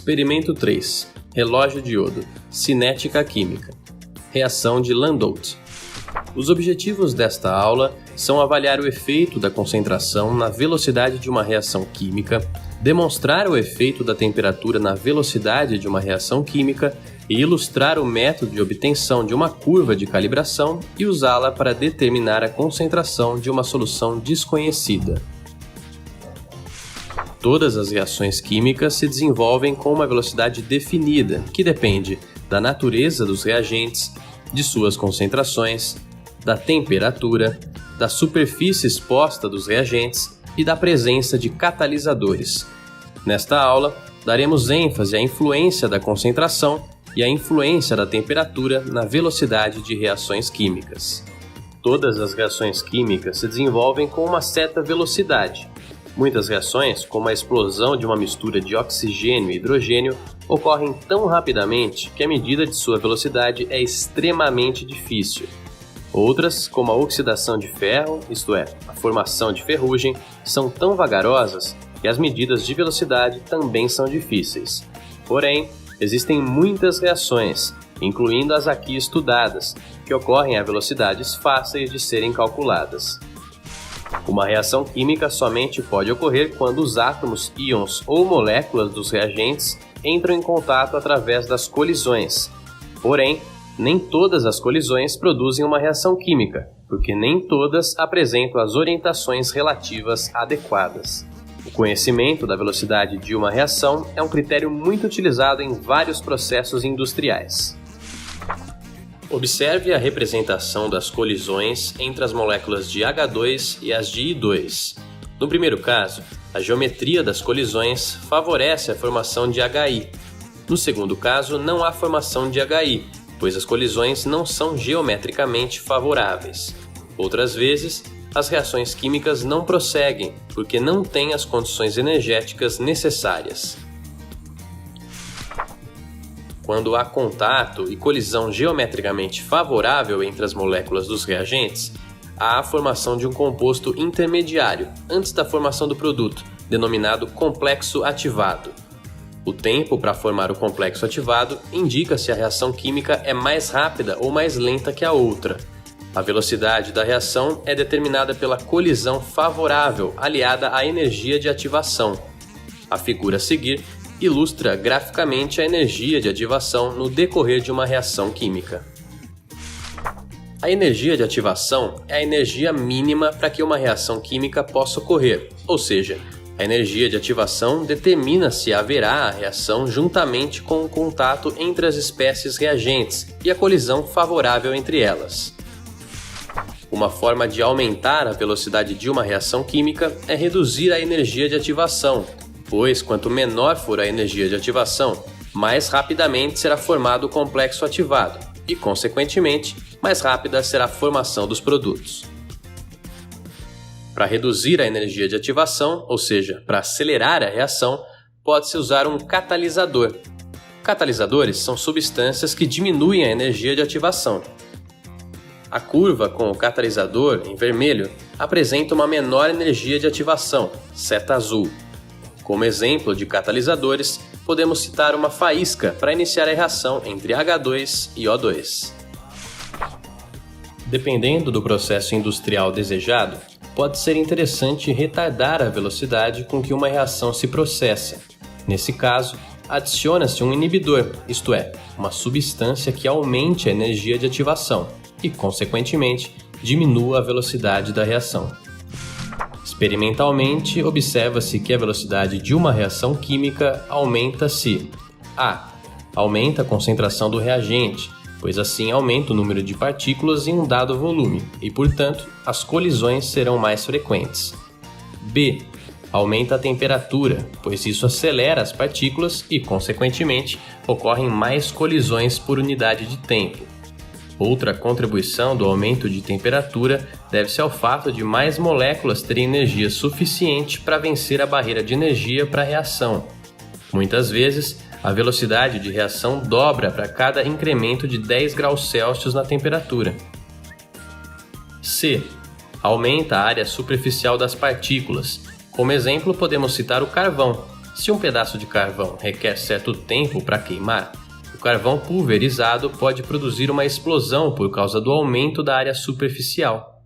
Experimento 3. Relógio de iodo. Cinética química. Reação de Landolt. Os objetivos desta aula são avaliar o efeito da concentração na velocidade de uma reação química, demonstrar o efeito da temperatura na velocidade de uma reação química e ilustrar o método de obtenção de uma curva de calibração e usá-la para determinar a concentração de uma solução desconhecida. Todas as reações químicas se desenvolvem com uma velocidade definida, que depende da natureza dos reagentes, de suas concentrações, da temperatura, da superfície exposta dos reagentes e da presença de catalisadores. Nesta aula, daremos ênfase à influência da concentração e à influência da temperatura na velocidade de reações químicas. Todas as reações químicas se desenvolvem com uma certa velocidade. Muitas reações, como a explosão de uma mistura de oxigênio e hidrogênio, ocorrem tão rapidamente que a medida de sua velocidade é extremamente difícil. Outras, como a oxidação de ferro, isto é, a formação de ferrugem, são tão vagarosas que as medidas de velocidade também são difíceis. Porém, existem muitas reações, incluindo as aqui estudadas, que ocorrem a velocidades fáceis de serem calculadas. Uma reação química somente pode ocorrer quando os átomos, íons ou moléculas dos reagentes entram em contato através das colisões. Porém, nem todas as colisões produzem uma reação química, porque nem todas apresentam as orientações relativas adequadas. O conhecimento da velocidade de uma reação é um critério muito utilizado em vários processos industriais. Observe a representação das colisões entre as moléculas de H2 e as de I2. No primeiro caso, a geometria das colisões favorece a formação de HI. No segundo caso, não há formação de HI, pois as colisões não são geometricamente favoráveis. Outras vezes, as reações químicas não prosseguem, porque não têm as condições energéticas necessárias. Quando há contato e colisão geometricamente favorável entre as moléculas dos reagentes, há a formação de um composto intermediário antes da formação do produto, denominado complexo ativado. O tempo para formar o complexo ativado indica se a reação química é mais rápida ou mais lenta que a outra. A velocidade da reação é determinada pela colisão favorável aliada à energia de ativação. A figura a seguir ilustra graficamente a energia de ativação no decorrer de uma reação química. A energia de ativação é a energia mínima para que uma reação química possa ocorrer, ou seja, a energia de ativação determina se haverá a reação juntamente com o contato entre as espécies reagentes e a colisão favorável entre elas. Uma forma de aumentar a velocidade de uma reação química é reduzir a energia de ativação, pois quanto menor for a energia de ativação, mais rapidamente será formado o complexo ativado e, consequentemente, mais rápida será a formação dos produtos. Para reduzir a energia de ativação, ou seja, para acelerar a reação, pode-se usar um catalisador. Catalisadores são substâncias que diminuem a energia de ativação. A curva com o catalisador, em vermelho, apresenta uma menor energia de ativação, seta azul. Como exemplo de catalisadores, podemos citar uma faísca para iniciar a reação entre H2 e O2. Dependendo do processo industrial desejado, pode ser interessante retardar a velocidade com que uma reação se processa. Nesse caso, adiciona-se um inibidor, isto é, uma substância que aumente a energia de ativação e, consequentemente, diminua a velocidade da reação. Experimentalmente, observa-se que a velocidade de uma reação química aumenta se a. Aumenta a concentração do reagente, pois assim aumenta o número de partículas em um dado volume e, portanto, as colisões serão mais frequentes. B. Aumenta a temperatura, pois isso acelera as partículas e, consequentemente, ocorrem mais colisões por unidade de tempo. Outra contribuição do aumento de temperatura deve-se ao fato de mais moléculas terem energia suficiente para vencer a barreira de energia para a reação. Muitas vezes, a velocidade de reação dobra para cada incremento de 10 graus Celsius na temperatura. C. Aumenta a área superficial das partículas. Como exemplo, podemos citar o carvão. Se um pedaço de carvão requer certo tempo para queimar, o carvão pulverizado pode produzir uma explosão por causa do aumento da área superficial.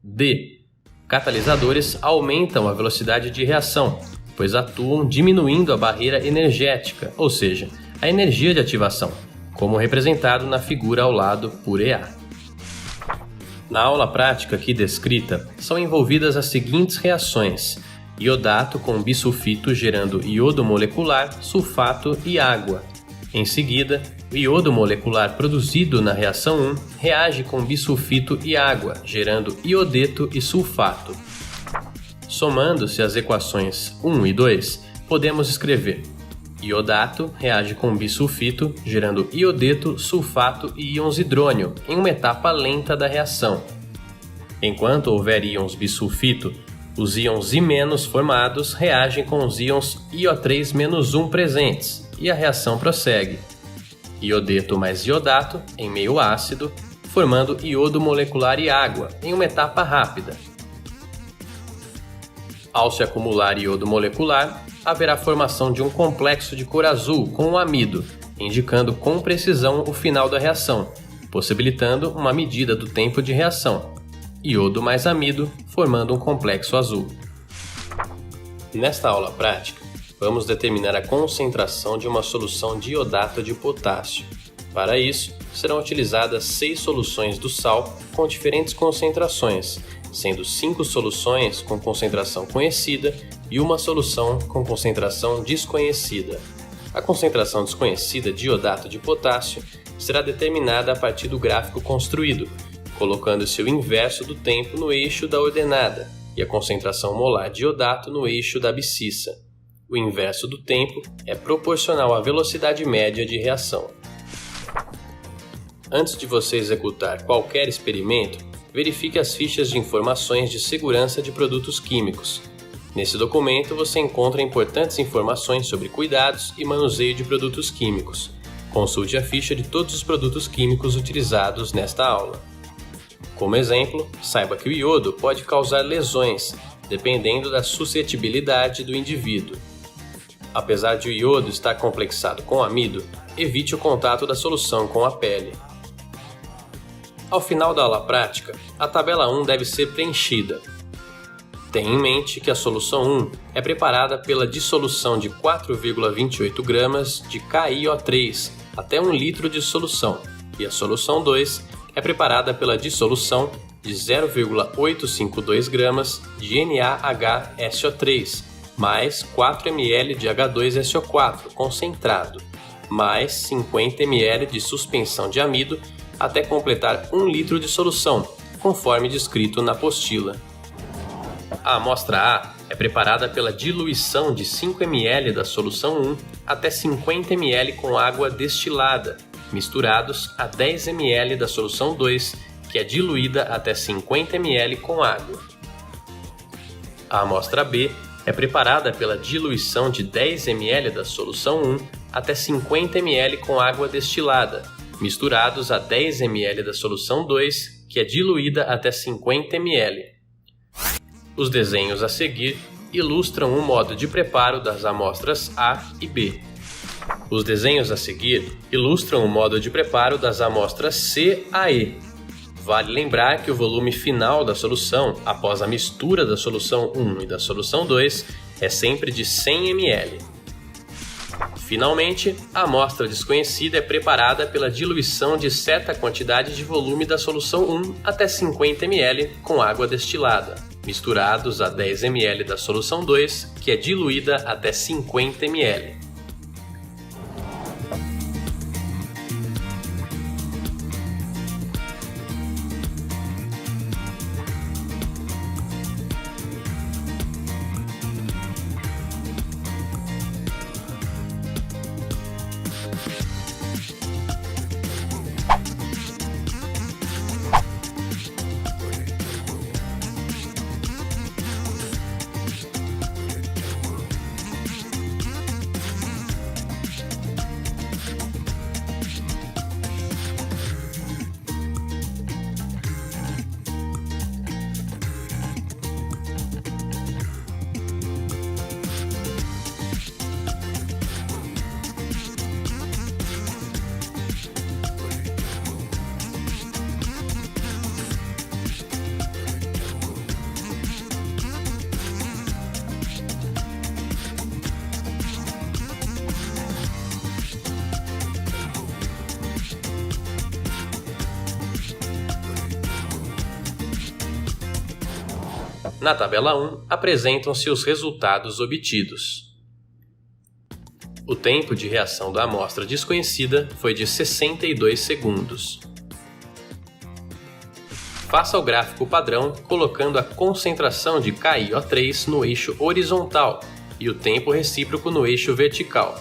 D. Catalisadores aumentam a velocidade de reação, pois atuam diminuindo a barreira energética, ou seja, a energia de ativação, como representado na figura ao lado por EA. Na aula prática aqui descrita, são envolvidas as seguintes reações: iodato com bisulfito gerando iodo molecular, sulfato e água. Em seguida, o iodo molecular produzido na reação 1 reage com bisulfito e água, gerando iodeto e sulfato. Somando-se as equações 1 e 2, podemos escrever: iodato reage com bisulfito, gerando iodeto, sulfato e íons hidrônio em uma etapa lenta da reação. Enquanto houver íons bisulfito, os íons I- formados reagem com os íons IO3-1 presentes e a reação prossegue. Iodeto mais iodato em meio ácido, formando iodo molecular e água em uma etapa rápida. Ao se acumular iodo molecular, haverá formação de um complexo de cor azul com o amido, indicando com precisão o final da reação, possibilitando uma medida do tempo de reação. Iodo mais amido, formando um complexo azul. Nesta aula prática, vamos determinar a concentração de uma solução de iodato de potássio. Para isso, serão utilizadas 6 soluções do sal com diferentes concentrações, sendo 5 soluções com concentração conhecida e uma solução com concentração desconhecida. A concentração desconhecida de iodato de potássio será determinada a partir do gráfico construído, colocando-se o inverso do tempo no eixo da ordenada e a concentração molar de iodato no eixo da abscissa. O inverso do tempo é proporcional à velocidade média de reação. Antes de você executar qualquer experimento, verifique as fichas de informações de segurança de produtos químicos. Nesse documento você encontra importantes informações sobre cuidados e manuseio de produtos químicos. Consulte a ficha de todos os produtos químicos utilizados nesta aula. Como exemplo, saiba que o iodo pode causar lesões, dependendo da suscetibilidade do indivíduo. Apesar de o iodo estar complexado com amido, evite o contato da solução com a pele. Ao final da aula prática, a tabela 1 deve ser preenchida. Tenha em mente que a solução 1 é preparada pela dissolução de 4,28 gramas de KiO3 até 1 litro de solução, e a solução 2 é preparada pela dissolução de 0,852 gramas de NaHSO3 mais 4 ml de H2SO4 concentrado, mais 50 ml de suspensão de amido até completar 1 litro de solução, conforme descrito na apostila. A amostra A é preparada pela diluição de 5 ml da solução 1 até 50 ml com água destilada, misturados a 10 ml da solução 2, que é diluída até 50 ml com água. A amostra B é preparada pela diluição de 10 ml da solução 1 até 50 ml com água destilada, misturados a 10 ml da solução 2, que é diluída até 50 ml. Os desenhos a seguir ilustram o modo de preparo das amostras A e B. Os desenhos a seguir ilustram o modo de preparo das amostras C a E. Vale lembrar que o volume final da solução, após a mistura da solução 1 e da solução 2, é sempre de 100 ml. Finalmente, a amostra desconhecida é preparada pela diluição de certa quantidade de volume da solução 1 até 50 ml com água destilada, misturados a 10 ml da solução 2, que é diluída até 50 ml. Na tabela 1, apresentam-se os resultados obtidos. O tempo de reação da amostra desconhecida foi de 62 segundos. Faça o gráfico padrão colocando a concentração de KiO3 no eixo horizontal e o tempo recíproco no eixo vertical.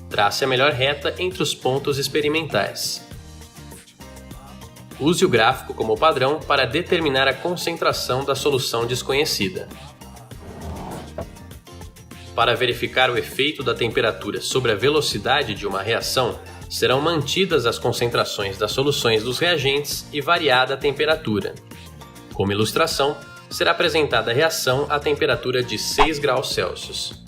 Trace a melhor reta entre os pontos experimentais. Use o gráfico como padrão para determinar a concentração da solução desconhecida. Para verificar o efeito da temperatura sobre a velocidade de uma reação, serão mantidas as concentrações das soluções dos reagentes e variada a temperatura. Como ilustração, será apresentada a reação a temperatura de 6 graus Celsius.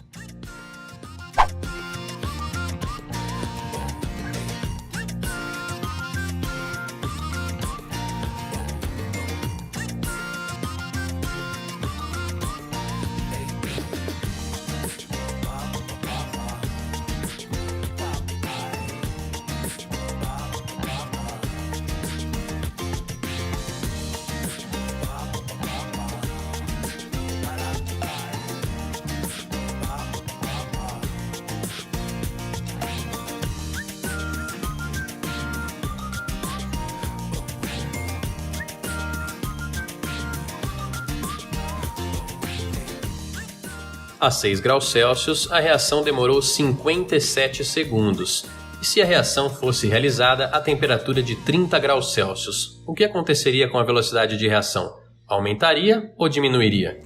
A 6 graus Celsius, a reação demorou 57 segundos. E se a reação fosse realizada a temperatura de 30 graus Celsius, o que aconteceria com a velocidade de reação? Aumentaria ou diminuiria?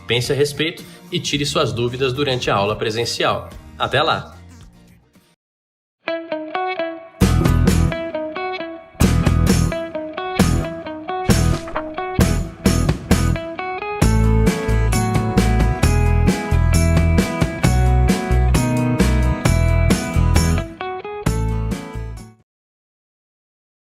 Pense a respeito e tire suas dúvidas durante a aula presencial. Até lá!